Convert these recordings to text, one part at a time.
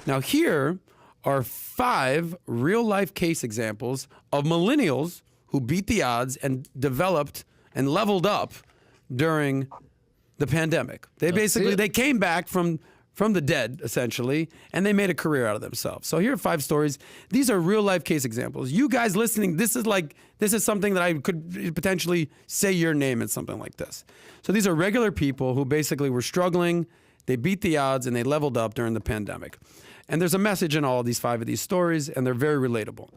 Now, here are 5 real-life case examples of millennials who beat the odds and developed and leveled up during the pandemic. They came back from the dead, essentially, and they made a career out of themselves. So here are 5 stories. These are real-life case examples. You guys listening, this is something that I could potentially say your name in something like this. So these are regular people who basically were struggling, they beat the odds, and they leveled up during the pandemic. And there's a message in all of these 5 of these stories, and they're very relatable.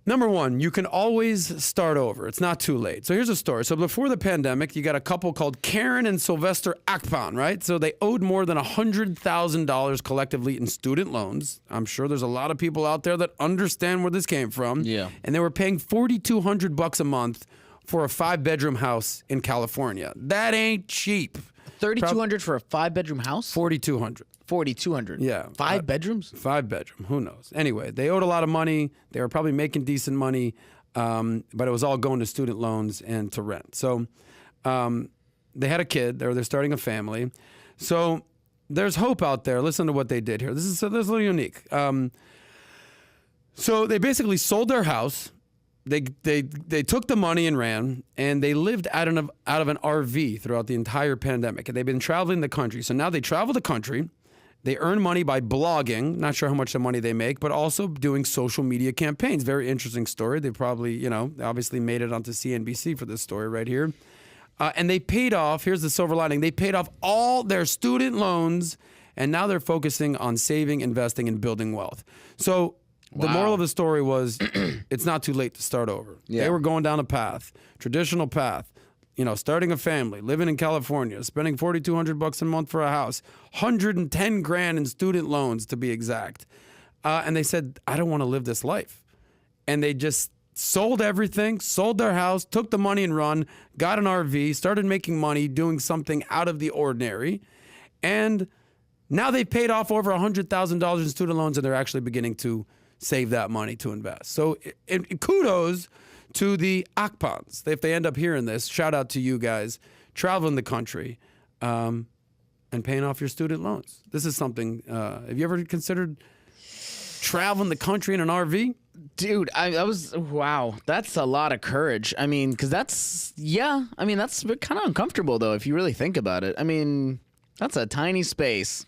Number 1, you can always start over. It's not too late. So here's a story. So before the pandemic, you got a couple called Karen and Sylvester Akpan, right? So they owed more than $100,000 collectively in student loans. I'm sure there's a lot of people out there that understand where this came from. Yeah. And they were paying $4,200 a month for a 5-bedroom house in California. That ain't cheap. $3,200 for a 5-bedroom house? $4,200. $4,200. Yeah. 5 bedrooms? 5-bedroom. Who knows? Anyway, they owed a lot of money. They were probably making decent money, but it was all going to student loans and to rent. So they had a kid. They're starting a family. So there's hope out there. Listen to what they did here. This is a little unique. So they basically sold their house. They took the money and ran, and they lived out of an RV throughout the entire pandemic. And they've been traveling the country. So now they travel the country. They earn money by blogging. Not sure how much the money they make, but also doing social media campaigns. Very interesting story. They probably, they obviously made it onto CNBC for this story right here. And they paid off, here's the silver lining, they paid off all their student loans, and now they're focusing on saving, investing, and building wealth. So the moral of the story was it's not too late to start over. Yeah. They were going down a path, traditional path. Starting a family, living in California, spending $4,200 a month for a house, $110,000 in student loans to be exact. And they said, I don't want to live this life. And they just sold everything, sold their house, took the money and run, got an RV, started making money, doing something out of the ordinary. And now they've paid off over $100,000 in student loans, and they're actually beginning to save that money to invest. So kudos to the Akpans. If they end up hearing this, shout out to you guys traveling the country and paying off your student loans. This is something, have you ever considered traveling the country in an RV? Dude, wow, that's a lot of courage. I mean, because that's kind of uncomfortable, though, if you really think about it. I mean, that's a tiny space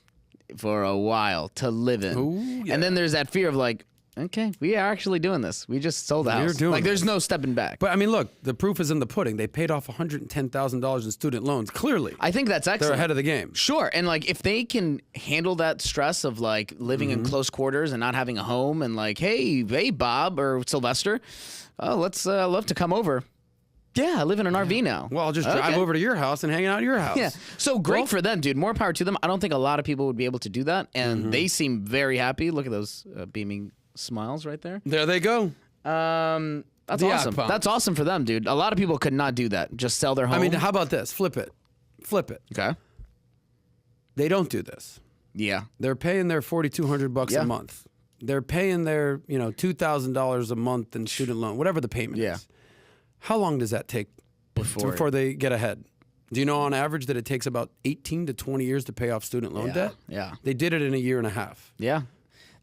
for a while to live in. Ooh, yeah. And then there's that fear of like, okay, we are actually doing this. We just sold the house. There's no stepping back. But I mean, look, the proof is in the pudding. They paid off $110,000 in student loans. Clearly, I think that's excellent. They're ahead of the game. Sure, and if they can handle that stress of living in close quarters and not having a home, and hey, Bob or Sylvester, let's love to come over. Yeah, I live in an RV now. Well, I'll just drive over to your house and hang out at your house. Yeah. So great for them, dude. More power to them. I don't think a lot of people would be able to do that, and they seem very happy. Look at those beaming smiles right there. There they go. That's awesome. That's awesome for them, dude. A lot of people could not do that. Just sell their home. I mean, how about this? Flip it. Okay. They don't do this. Yeah. They're paying their $4,200 a month. They're paying their, $2,000 a month in student loan, whatever the payment is. How long does that take before they get ahead? Do you know on average that it takes about 18 to 20 years to pay off student loan debt? Yeah. They did it in a year and a half. Yeah.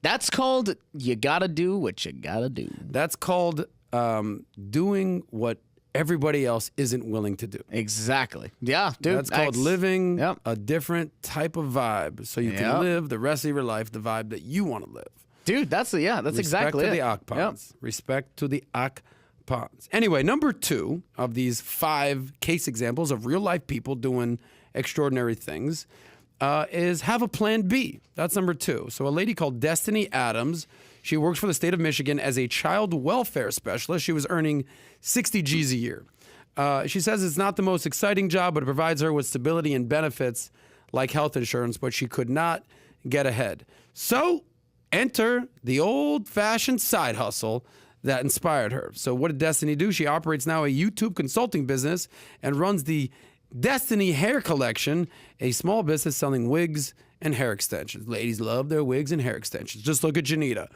That's called you gotta do what you gotta do. That's called doing what everybody else isn't willing to do. Exactly. Yeah, dude. That's called living a different type of vibe, so you can live the rest of your life the vibe that you want to live. Dude, that's exactly it. Respect to the Akpans. Respect to the Akpans. Anyway, number 2 of these 5 case examples of real life people doing extraordinary things is have a plan B. That's number 2. So a lady called Destiny Adams, she works for the state of Michigan as a child welfare specialist. She was earning 60 G's a year. She says it's not the most exciting job, but it provides her with stability and benefits like health insurance, but she could not get ahead. So enter the old-fashioned side hustle that inspired her. So what did Destiny do? She operates now a YouTube consulting business and runs the Destiny Hair Collection, a small business selling wigs and hair extensions. Ladies love their wigs and hair extensions. Just look at Janita,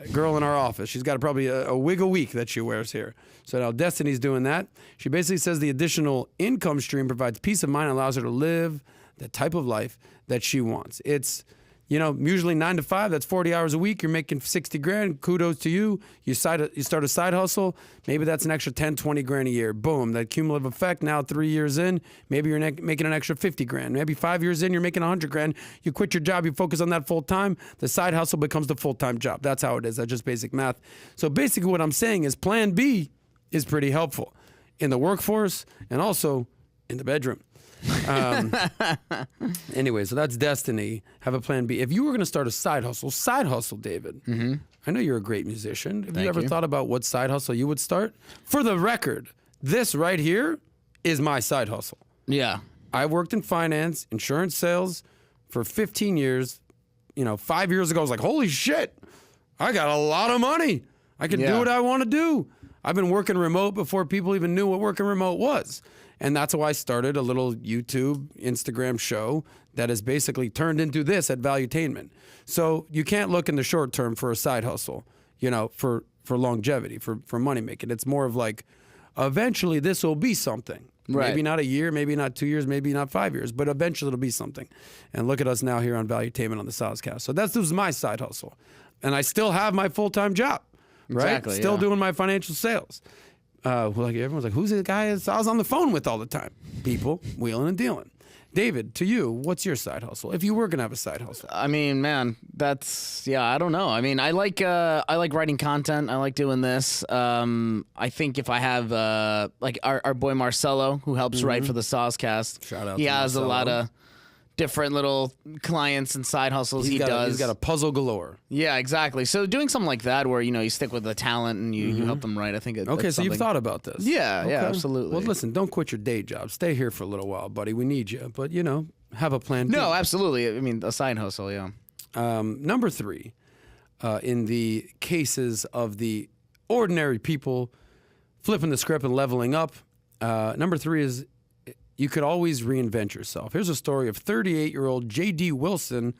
a girl in our office. She's got probably a wig a week that she wears here. So now Destiny's doing that. She basically says the additional income stream provides peace of mind and allows her to live the type of life that she wants. It's, usually 9 to 5, that's 40 hours a week. You're making 60 grand. Kudos to you. You start a side hustle. Maybe that's an extra 10, 20 grand a year. Boom. That cumulative effect. Now 3 years in, maybe you're making an extra 50 grand. Maybe 5 years in, you're making 100 grand. You quit your job. You focus on that full time. The side hustle becomes the full-time job. That's how it is. That's just basic math. So basically what I'm saying is plan B is pretty helpful in the workforce and also in the bedroom. Anyway, so that's destiny. Have a plan B. If you were going to start a side hustle, David, I know you're a great musician. Have you ever thought about what side hustle you would start? For the record, this right here is my side hustle. Yeah. I worked in finance, insurance sales for 15 years. 5 years ago, I was like, holy shit, I got a lot of money. I can do what I want to do. I've been working remote before people even knew what working remote was. And that's why I started a little YouTube, Instagram show that has basically turned into this at Valuetainment. So you can't look in the short term for a side hustle, for longevity, for money making. It's more of like, eventually this will be something. Right. Maybe not a year, maybe not 2 years, maybe not 5 years, but eventually it'll be something. And look at us now here on Valuetainment on the Salescast. So this is my side hustle. And I still have my full-time job, right? Exactly, Still yeah. doing my financial sales. Everyone's like, who's the guy I was on the phone with all the time? People, wheeling and dealing. David, to you, what's your side hustle? If you were going to have a side hustle. I mean, man, I don't know. I mean, I like writing content. I like doing this. I think if I have, like our boy Marcelo, who helps write for the Soscast. Shout out He to has Marcelo. a lot of different little clients and side hustles he does. He's got a puzzle galore. Yeah, exactly. So doing something like that where, you stick with the talent and you help them write, I think Okay, so you've thought about this. Yeah, yeah, absolutely. Well, listen, don't quit your day job. Stay here for a little while, buddy. We need you. But, have a plan B. No, absolutely. I mean, a side hustle, yeah. Number 3, in the cases of the ordinary people flipping the script and leveling up, number 3 is you could always reinvent yourself. Here's a story of 38-year-old J.D. Wilson,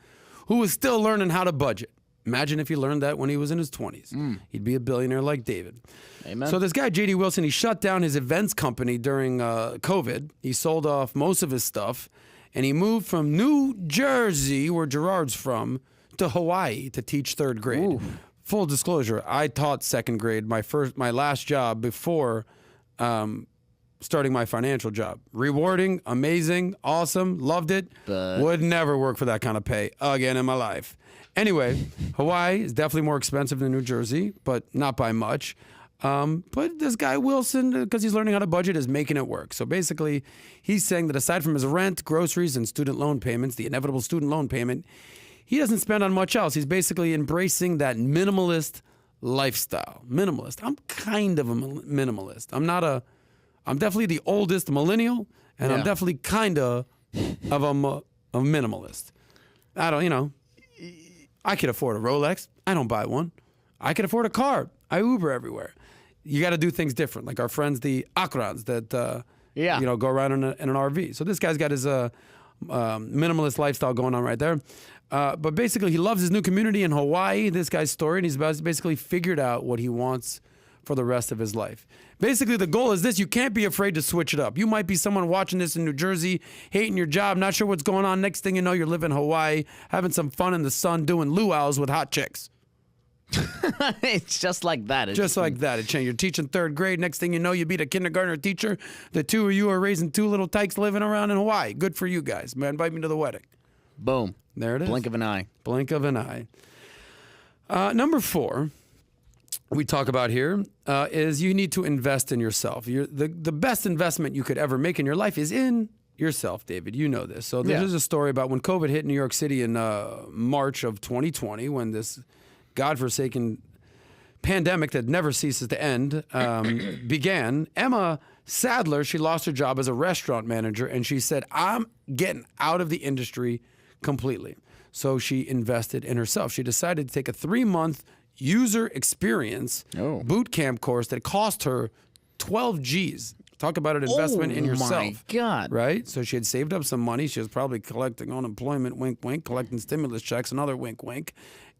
who was still learning how to budget. Imagine if he learned that when he was in his 20s. He'd be a billionaire like David. Amen. So this guy, J.D. Wilson, he shut down his events company during COVID. He sold off most of his stuff, and he moved from New Jersey, where Gerard's from, to Hawaii to teach third grade. Ooh. Full disclosure, I taught second grade, my last job before starting my financial job. Rewarding, amazing, awesome, loved it. But would never work for that kind of pay again in my life. Anyway, Hawaii is definitely more expensive than New Jersey, but not by much. But this guy Wilson, because he's learning how to budget, is making it work. So basically, he's saying that aside from his rent, groceries, and student loan payments, the inevitable student loan payment, he doesn't spend on much else. He's basically embracing that minimalist lifestyle. Minimalist. I'm kind of a minimalist. I'm definitely the oldest millennial, and I'm definitely kind of a minimalist. I could afford a Rolex. I don't buy one. I could afford a car. I Uber everywhere. You got to do things different, like our friends, the Akrans, that go around in an RV. So this guy's got his minimalist lifestyle going on right there. But basically, he loves his new community in Hawaii, this guy's story, and he's basically figured out what he wants for the rest of his life. Basically, the goal is this: you can't be afraid to switch it up. You might be someone watching this in New Jersey, hating your job, not sure what's going on. Next thing you know, you're living in Hawaii, having some fun in the sun, doing luau's with hot chicks. It's just like that. Just like that. It changed. You're teaching third grade. Next thing you know, you beat a kindergartner teacher. The two of you are raising 2 little tykes living around in Hawaii. Good for you guys. Man, invite me to the wedding. Boom. There it is. Blink of an eye. Blink of an eye. Number 4, we talk about here is you need to invest in yourself. The best investment you could ever make in your life is in yourself, David. You know this. So there's a story about when COVID hit New York City in March of 2020, when this godforsaken pandemic that never ceases to end began. Emma Sadler, she lost her job as a restaurant manager, and she said, I'm getting out of the industry completely. So she invested in herself. She decided to take a 3-month user experience boot camp course that cost her 12 G's. Talk about an investment in yourself. Oh, my God. Right? So she had saved up some money. She was probably collecting unemployment, wink, wink, collecting stimulus checks, another wink, wink.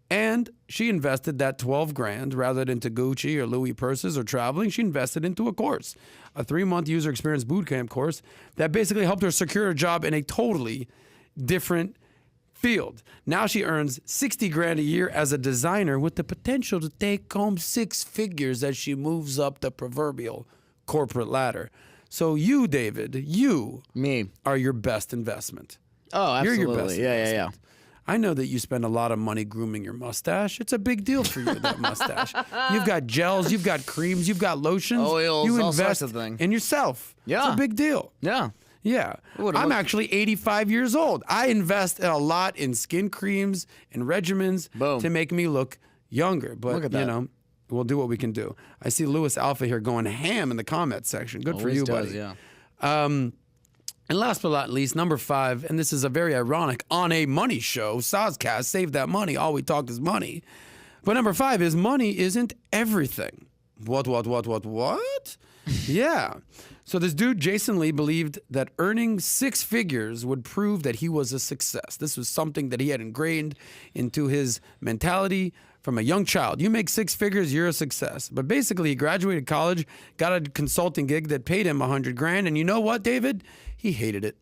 And she invested that 12 grand rather than into Gucci or Louis purses or traveling. She invested into a course, a 3-month user experience bootcamp course that basically helped her secure a job in a totally different field. Now she earns 60 grand a year as a designer with the potential to take home 6 figures as she moves up the proverbial corporate ladder. So you, David, Me. are your best investment. Oh, absolutely. You're your best Yeah. investment. I know that you spend a lot of money grooming your mustache. It's a big deal for you, that mustache. You've got gels, you've got creams, you've got lotions. Oils, you all invest sorts of things. in yourself. Yeah. It's a big deal. Yeah. Yeah. I'm actually 85 years old. I invest a lot in skin creams and regimens Boom. to make me look younger. But, Look at that. you know, we'll do what we can do. I see Lewis Alpha here going ham in the comments section. Good for Always you, does, buddy. Yeah. And last but not least, number 5, and this is a very ironic on a money show, Soscast, save that money. All we talk is money. But number 5 is money isn't everything. What? Yeah. So this dude, Jason Lee, believed that earning 6 figures would prove that he was a success. This was something that he had ingrained into his mentality from a young child. You make 6 figures, you're a success. But basically, he graduated college, got a consulting gig that paid him 100 grand. And you know what, David? He hated it.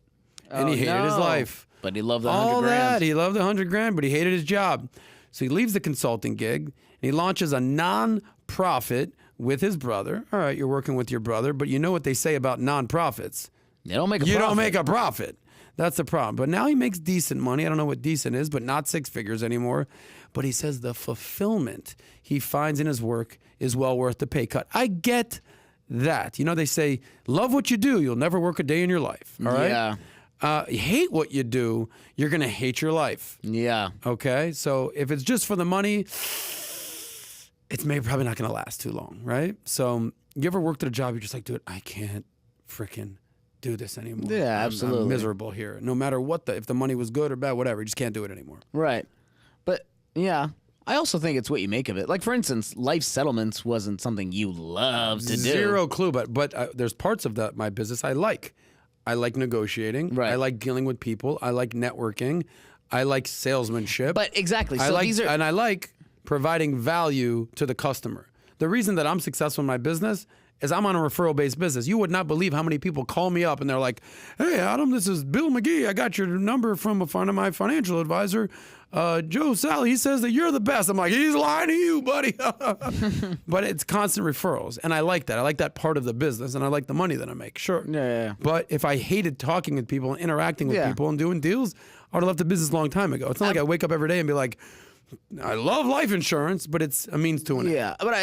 And he hated his life. But he loved the 100 All grand. that. He loved the 100 grand, but he hated his job. So he leaves the consulting gig and he launches a non-profit with his brother. All right, you're working with your brother, but you know what they say about non-profits. They don't make a You profit. don't make a profit. That's the problem. But now he makes decent money. I don't know what decent is, but not 6 figures anymore. But he says the fulfillment he finds in his work is well worth the pay cut. I get that. You know, they say, love what you do. You'll never work a day in your life. All right? Yeah. Hate what you do. You're going to hate your life. Yeah. Okay? So if it's just for the money, it's probably not going to last too long, right? So you ever worked at a job, you're just like, dude, I can't freaking do this anymore. Yeah, I'm absolutely. miserable here. No matter what, if the money was good or bad, whatever, you just can't do it anymore. Right. But, yeah. I also think it's what you make of it. Like, for instance, life settlements wasn't something you love to do. Zero clue, but there's parts of my business I like. I like negotiating. Right. I like dealing with people. I like networking. I like salesmanship. But exactly. I So like, these are... and I like providing value to the customer. The reason that I'm successful in my business is I'm on a referral-based business. You would not believe how many people call me up and they're like, hey, Adam, this is Bill McGee. I got your number from a friend of my financial advisor, Joe Sally. He says that you're the best. I'm like, he's lying to you, buddy. But it's constant referrals. And I like that. I like that part of the business, and I like the money that I make, sure. Yeah. But if I hated talking with people and interacting with Yeah. people and doing deals, I would have left the business a long time ago. It's not like I wake up every day and be like, I love life insurance, but it's a means to an end. Yeah, but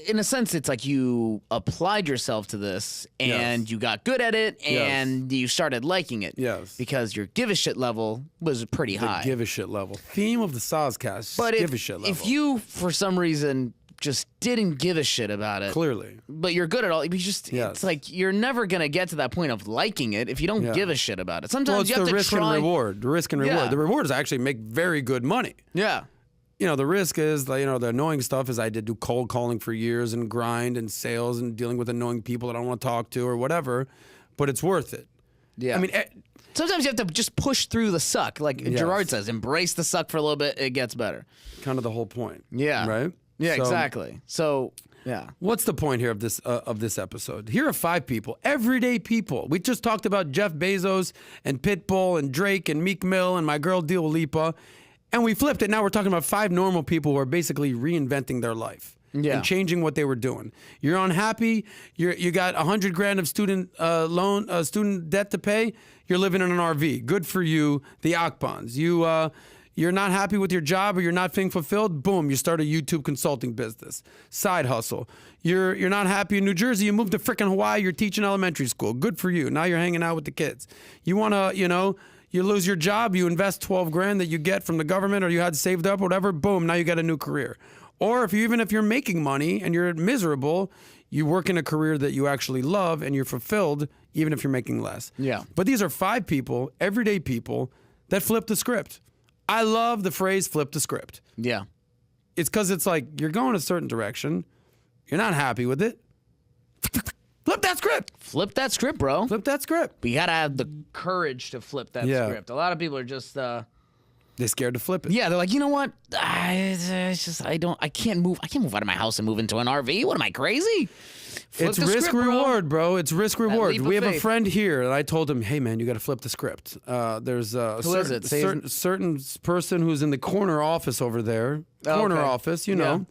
in a sense, it's like you applied yourself to this and Yes. you got good at it and you started liking it. Yes. Because your give a shit level was pretty The high. give a shit level. Theme of the Soscast. but give a shit level. if you, for some reason, just didn't give a shit about it, Clearly. but you're good at all, Yes. it's like you're never going to get to that point of liking it if you don't Yeah. give a shit about it. Sometimes Well, it's you have the to risk try. and reward. The risk and reward. Yeah. The reward is actually make very good money. Yeah. You know, the risk is, the annoying stuff is I did do cold calling for years and grind and sales and dealing with annoying people that I don't want to talk to or whatever, but it's worth it. Yeah. I mean, Sometimes you have to just push through the suck. Like Yes. Gerard says, embrace the suck for a little bit, it gets better. kind of the whole point. Yeah. Right? Yeah, So, exactly. So, yeah. What's the point here of this episode? Here are 5 people, everyday people. We just talked about Jeff Bezos and Pitbull and Drake and Meek Mill and my girl Dua Lipa, and we flipped it. Now we're talking about 5 normal people who are basically reinventing their life and changing what they were doing. You're unhappy. You got 100 grand of student debt to pay. You're living in an RV. Good for you, the Akbans. You're not happy with your job or you're not feeling fulfilled, boom, you start a YouTube consulting business. Side hustle. You're not happy in New Jersey, you move to frickin' Hawaii, you're teaching elementary school. Good for you. Now you're hanging out with the kids. You want to, you lose your job, you invest 12 grand that you get from the government or you had saved up, whatever, boom, now you got a new career. Or if you're making money and you're miserable, you work in a career that you actually love and you're fulfilled even if you're making less. Yeah. But these are 5 people, everyday people, that flip the script. I love the phrase flip the script. Yeah. It's because it's like you're going a certain direction. You're not happy with it. Flip that script. Flip that script, bro. Flip that script. But you got to have the courage to flip that Yeah. script. A lot of people are just, They're scared to flip it. Yeah, they're like, you know what? I can't move out of my house and move into an RV. What am I, crazy? Flip It's the risk script, reward, bro. It's risk reward. leap of We have a faith. friend here, and I told him, "Hey, man, you got to flip the script." There's a Who is it? Say his- certain person who's in the corner office over there, corner okay. office, you know,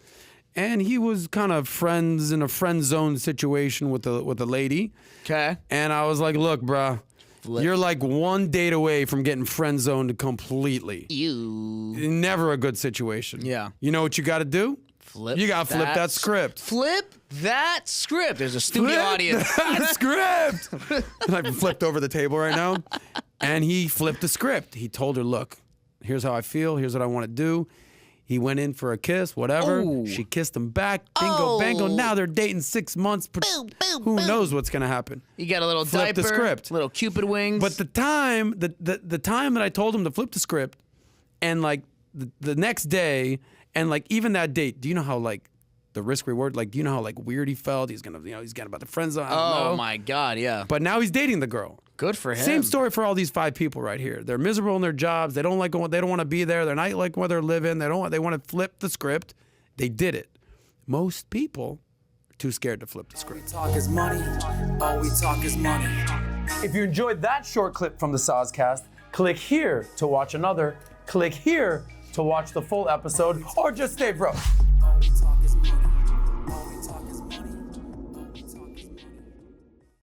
and he was kind of friends in a friend zone situation with a lady. Okay. And I was like, "Look, bruh, you're like one date away from getting friend zoned completely. Never a good situation. Yeah. You know what you got to do? You got to flip that s- script." Flip that script. There's a studio Flip audience. that script. And I flipped over the table right now, and he flipped the script. He told her, "Look, here's how I feel. Here's what I want to do." He went in for a kiss, whatever. Oh. She kissed him back. Bingo, bango. Now they're dating 6 months. Who knows what's gonna happen? You got a little Flip the diaper, script. little Cupid wings. But the time that I told him to flip the script, and like the next day, and like even that date, do you know how like the risk reward? Like, do you know how like weird he felt? He's gonna, he's getting about the friend zone. I don't know. my God, yeah. But now he's dating the girl. Good for him. Same story for all these 5 people right here. They're miserable in their jobs. They don't like going. They don't want to be there. They're not like where they're living. They want to flip the script. They did it. Most people are too scared to flip the script. Talk is money. All we talk is money. If you enjoyed that short clip from the Soscast, click here to watch another. Click here to watch the full episode, or just stay broke.